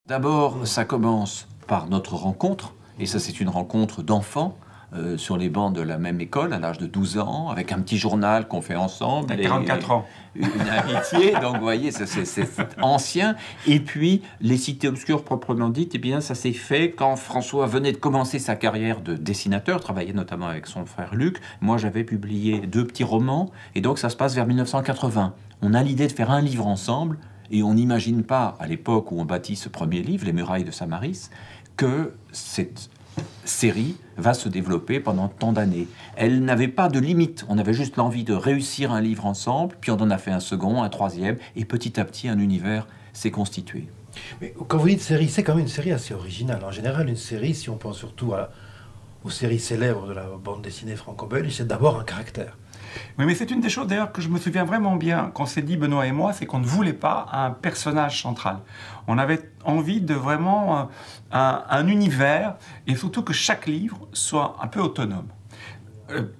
D'abord, ça commence par notre rencontre, et ça c'est une rencontre d'enfants sur les bancs de la même école à l'âge de 12 ans, avec un petit journal qu'on fait ensemble. À 44 ans. Une amitié, donc vous voyez, c'est ancien. Et puis, les cités obscures proprement dites, eh bien ça s'est fait quand François venait de commencer sa carrière de dessinateur, travaillait notamment avec son frère Luc. Moi j'avais publié 2 petits romans, et donc ça se passe vers 1980. On a l'idée de faire un livre ensemble, et on n'imagine pas, à l'époque où on bâtit ce premier livre, Les Murailles de Samaris, que cette série va se développer pendant tant d'années. Elle n'avait pas de limite, on avait juste l'envie de réussir un livre ensemble, puis on en a fait un second, un troisième, et petit à petit un univers s'est constitué. Mais quand vous dites série, c'est quand même une série assez originale. En général, une série, si on pense surtout aux séries célèbres de la bande dessinée franco-belge, c'est d'abord un caractère. Oui, mais c'est une des choses d'ailleurs que je me souviens vraiment bien qu'on s'est dit, Benoît et moi, c'est qu'on ne voulait pas un personnage central. On avait envie de vraiment un univers, et surtout que chaque livre soit un peu autonome.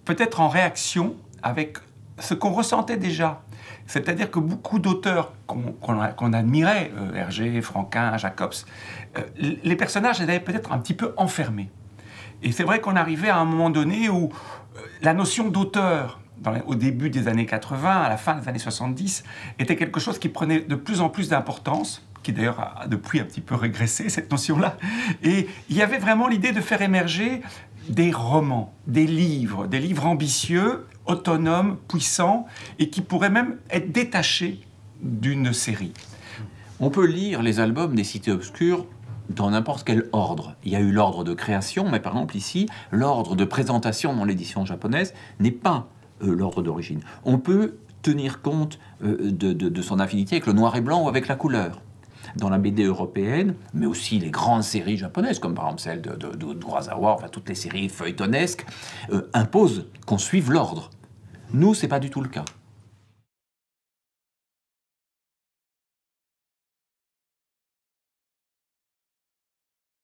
Peut-être en réaction avec ce qu'on ressentait déjà. C'est-à-dire que beaucoup d'auteurs qu'on admirait, Hergé, Franquin, Jacobs, les personnages étaient peut-être un petit peu enfermés. Et c'est vrai qu'on arrivait à un moment donné où la notion d'auteur, au début des années 80, à la fin des années 70, était quelque chose qui prenait de plus en plus d'importance, qui d'ailleurs a depuis un petit peu régressé, cette notion-là. Et il y avait vraiment l'idée de faire émerger des romans, des livres ambitieux, autonomes, puissants, et qui pourraient même être détachés d'une série. On peut lire les albums des cités obscures dans n'importe quel ordre. Il y a eu l'ordre de création, mais par exemple ici, l'ordre de présentation dans l'édition japonaise n'est pas l'ordre d'origine. On peut tenir compte de son affinité avec le noir et blanc ou avec la couleur. Dans la BD européenne, mais aussi les grandes séries japonaises, comme par exemple celle de Urasawa, enfin toutes les séries feuilletonesques, imposent qu'on suive l'ordre. Nous, c'est pas du tout le cas.